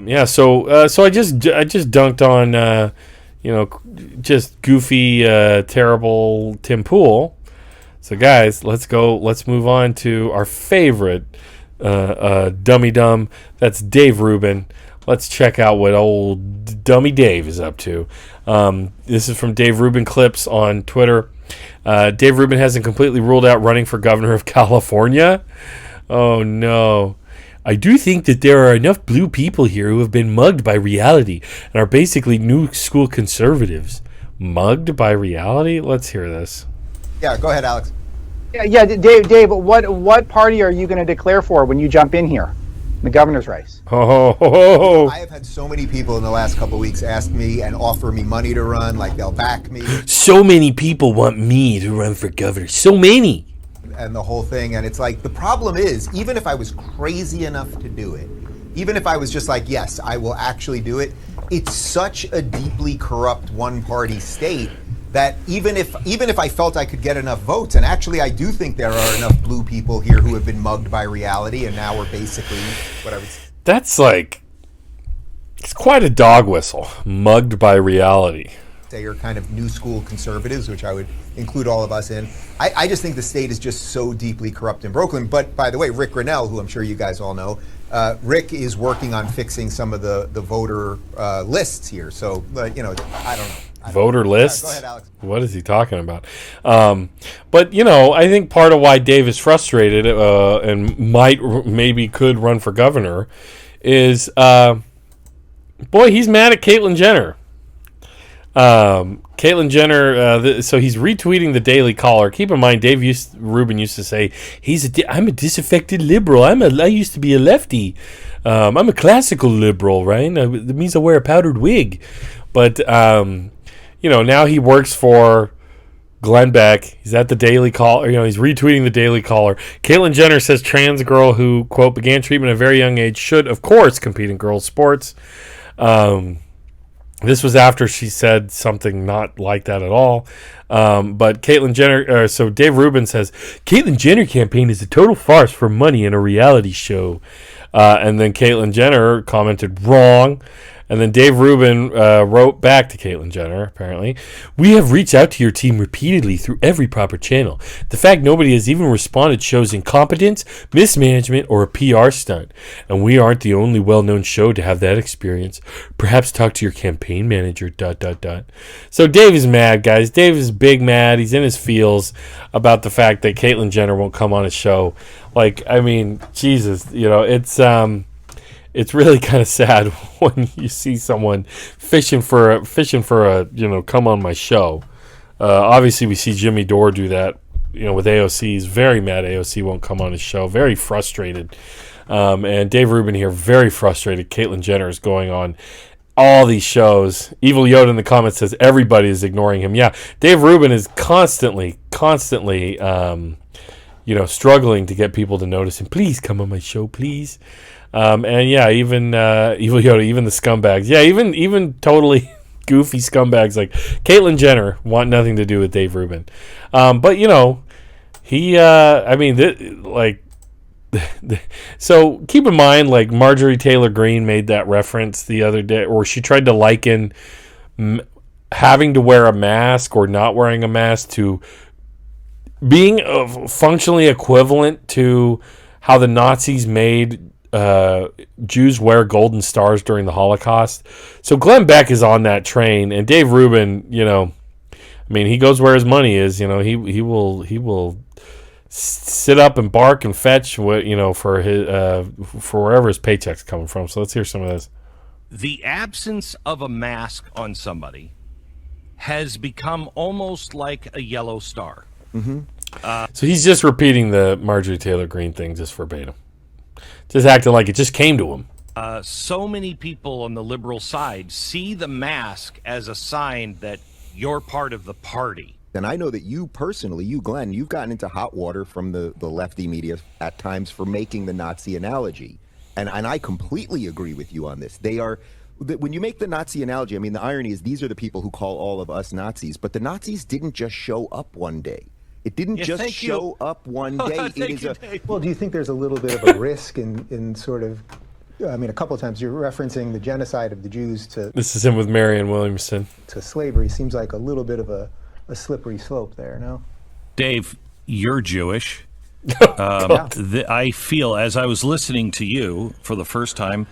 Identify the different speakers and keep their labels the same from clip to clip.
Speaker 1: Yeah, so I just dunked on just goofy, terrible Tim Pool. So guys, let's move on to our favorite dummy dumb. That's Dave Rubin. Let's check out what old dummy Dave is up to. This is from Dave Rubin Clips on Twitter. Dave Rubin hasn't completely ruled out running for governor of California. Oh no. I do think that there are enough blue people here who have been mugged by reality and are basically new school conservatives. Mugged by reality? Let's hear this.
Speaker 2: Yeah, go ahead, Alex.
Speaker 3: Yeah, Dave, what party are you going to declare for when you jump in here, in the governor's race?
Speaker 2: I have had so many people in the last couple of weeks ask me and offer me money to run, like they'll back me.
Speaker 1: So many people want me to run for governor. So many.
Speaker 2: And the whole thing, and it's like, the problem is, even if I was crazy enough to do it, even if I was just like, yes, I will actually do it, it's such a deeply corrupt one-party state that even if I felt I could get enough votes, and actually I do think there are enough blue people here who have been mugged by reality, and now we're basically what I would say.
Speaker 1: That's like, it's quite a dog whistle. Mugged by reality.
Speaker 2: They are kind of new school conservatives, which I would include all of us in. I just think the state is just so deeply corrupt in Brooklyn. But by the way, Rick Grinnell, who I'm sure you guys all know, Rick is working on fixing some of the voter lists here. So, I don't know.
Speaker 1: Voter lists?
Speaker 2: Go ahead, Alex.
Speaker 1: What is he talking about? But, I think part of why Dave is frustrated and maybe could run for governor is, boy, he's mad at Caitlyn Jenner. Caitlyn Jenner, so he's retweeting the Daily Caller. Keep in mind, Rubin used to say, I'm a disaffected liberal. I used to be a lefty. I'm a classical liberal, right? That means I wear a powdered wig. But, now he works for Glenn Beck. He's at the Daily Caller. He's retweeting the Daily Caller. Caitlyn Jenner says trans girl who, quote, began treatment at a very young age should, of course, compete in girls' sports. This was after she said something not like that at all. But Caitlyn Jenner, so Dave Rubin says, Caitlyn Jenner campaign is a total farce for money in a reality show. And then Caitlyn Jenner commented, wrong. And then Dave Rubin wrote back to Caitlyn Jenner, apparently, we have reached out to your team repeatedly through every proper channel. The fact nobody has even responded shows incompetence, mismanagement, or a PR stunt. And we aren't the only well-known show to have that experience. Perhaps talk to your campaign manager, ... So Dave is mad, guys. Dave is big mad. He's in his feels about the fact that Caitlyn Jenner won't come on his show. Jesus, it's really kind of sad when you see someone fishing for a come on my show. Obviously, we see Jimmy Dore do that, with AOC. He's very mad AOC won't come on his show. Very frustrated. And Dave Rubin here, very frustrated. Caitlyn Jenner is going on all these shows. Evil Yoda in the comments says everybody is ignoring him. Yeah, Dave Rubin is constantly, struggling to get people to notice him. Please come on my show, please. Even Evil Yoda, even the scumbags. Yeah, even totally goofy scumbags like Caitlyn Jenner want nothing to do with Dave Rubin. So keep in mind, like Marjorie Taylor Greene made that reference the other day, or she tried to liken having to wear a mask or not wearing a mask to being functionally equivalent to how the Nazis made Jews wear golden stars during the Holocaust. So Glenn Beck is on that train, and Dave Rubin, he goes where his money is. He will sit up and bark and fetch for wherever his paycheck's coming from. So let's hear some of this.
Speaker 4: The absence of a mask on somebody has become almost like a yellow star.
Speaker 2: Mm-hmm.
Speaker 1: So he's just repeating the Marjorie Taylor Greene thing just verbatim. Just acting like it just came to him.
Speaker 4: So many people on the liberal side see the mask as a sign that you're part of the party.
Speaker 5: And I know that you personally, Glenn, you've gotten into hot water from the lefty media at times for making the Nazi analogy. And I completely agree with you on this. When you make the Nazi analogy, the irony is these are the people who call all of us Nazis, but the Nazis didn't just show up one day. It didn't just show up one day.
Speaker 6: Well, do you think there's a little bit of a risk in sort of I mean, a couple of times you're referencing the genocide of the Jews to
Speaker 1: This is him with Marianne Williamson.
Speaker 6: slavery. Seems like a little bit of a slippery slope there, no?
Speaker 4: Dave, you're Jewish.
Speaker 1: God.
Speaker 4: I feel, as I was listening to you for the first time,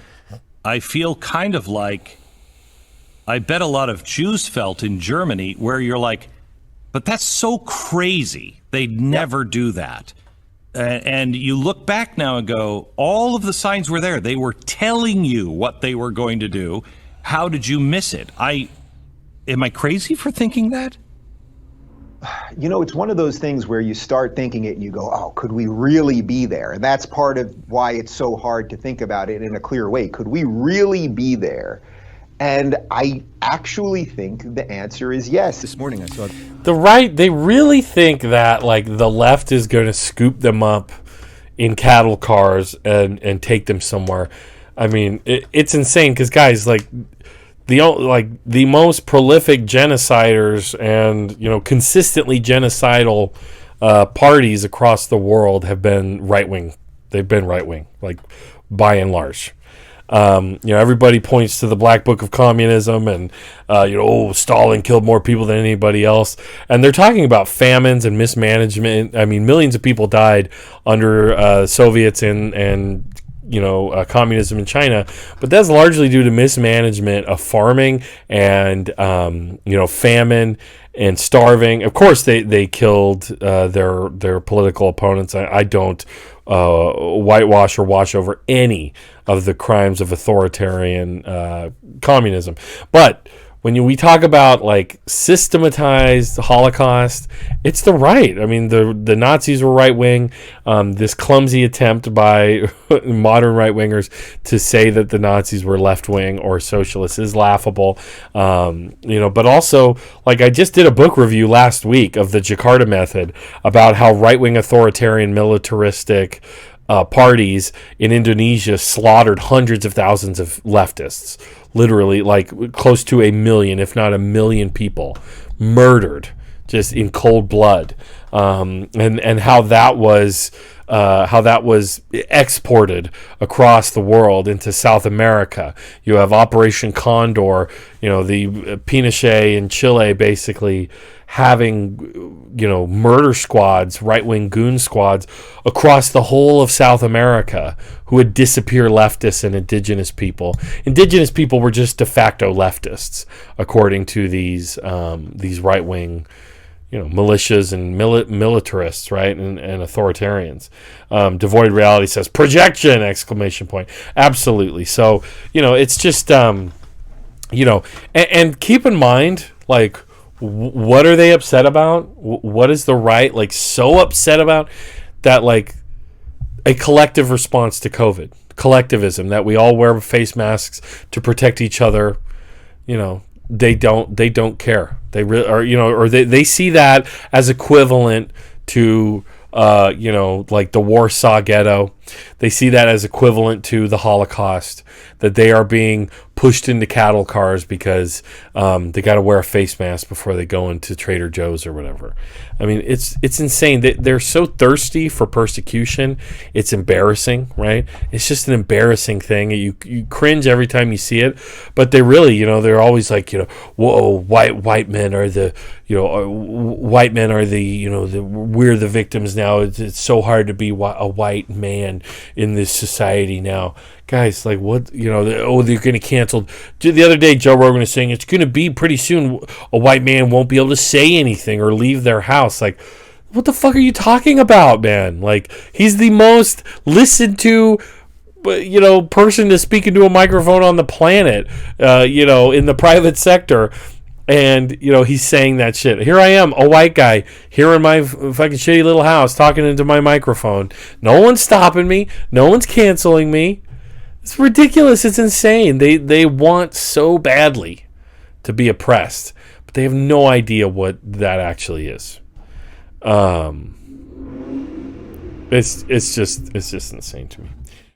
Speaker 4: I feel kind of like I bet a lot of Jews felt in Germany, where you're like, but that's so crazy. They'd never do that. And you look back now and go, all of the signs were there. They were telling you what they were going to do. How did you miss it? Am I crazy for thinking that?
Speaker 3: You know, it's one of those things where you start thinking it and you go, oh, could we really be there? And that's part of why it's so hard to think about it in a clear way. Could we really be there? And I actually think the answer is yes.
Speaker 5: This morning I saw
Speaker 1: The right, they really think that like the left is going to scoop them up in cattle cars and take them somewhere. I mean, it's insane because guys, like the most prolific genociders and consistently genocidal parties across the world have been right wing. They've been right wing, like by and large. Everybody points to the Black Book of Communism and, Stalin killed more people than anybody else. And they're talking about famines and mismanagement. I mean, millions of people died under Soviets and communism in China. But that's largely due to mismanagement of farming and, famine and starving. Of course, they killed their political opponents. I don't whitewash or wash over any of the crimes of authoritarian communism. But when we talk about like systematized Holocaust, it's the right. I mean, the Nazis were right wing. This clumsy attempt by modern right wingers to say that the Nazis were left wing or socialists is laughable. But also, like I just did a book review last week of the Jakarta Method about how right wing authoritarian militaristic parties in Indonesia slaughtered hundreds of thousands of leftists. Literally, like close to 1 million, if not 1 million people murdered just in cold blood, and how that was exported across the world into South America. You have Operation Condor, the Pinochet in Chile basically having, murder squads, right-wing goon squads across the whole of South America who would disappear leftists and indigenous people. Indigenous people were just de facto leftists, according to these right-wing militias and militarists, right, and authoritarians. Devoid Reality says, projection, exclamation point. Absolutely. So, it's just, and keep in mind, like, what are they upset about? What is the right, like, so upset about that, like, a collective response to COVID, collectivism, that we all wear face masks to protect each other, they don't care. They really are, or they see that as equivalent to, like the Warsaw Ghetto. They see that as equivalent to the Holocaust, that they are being pushed into cattle cars because they got to wear a face mask before they go into Trader Joe's or whatever. I mean, it's insane. They're so thirsty for persecution. It's embarrassing, right? It's just an embarrassing thing. You cringe every time you see it, but they really, they're always like, whoa, white men are the, white men are the, we're the victims now. It's so hard to be a white man in this society now. Guys, like what, they're going to cancel. The other day, Joe Rogan was saying it's going to be pretty soon a white man won't be able to say anything or leave their house. Like, what the fuck are you talking about, man? Like, he's the most listened to, person to speak into a microphone on the planet, in the private sector. And, he's saying that shit. Here I am, a white guy, here in my fucking shitty little house, talking into my microphone. No one's stopping me. No one's canceling me. It's ridiculous. It's insane. They want so badly to be oppressed, but they have no idea what that actually is. It's just insane to me.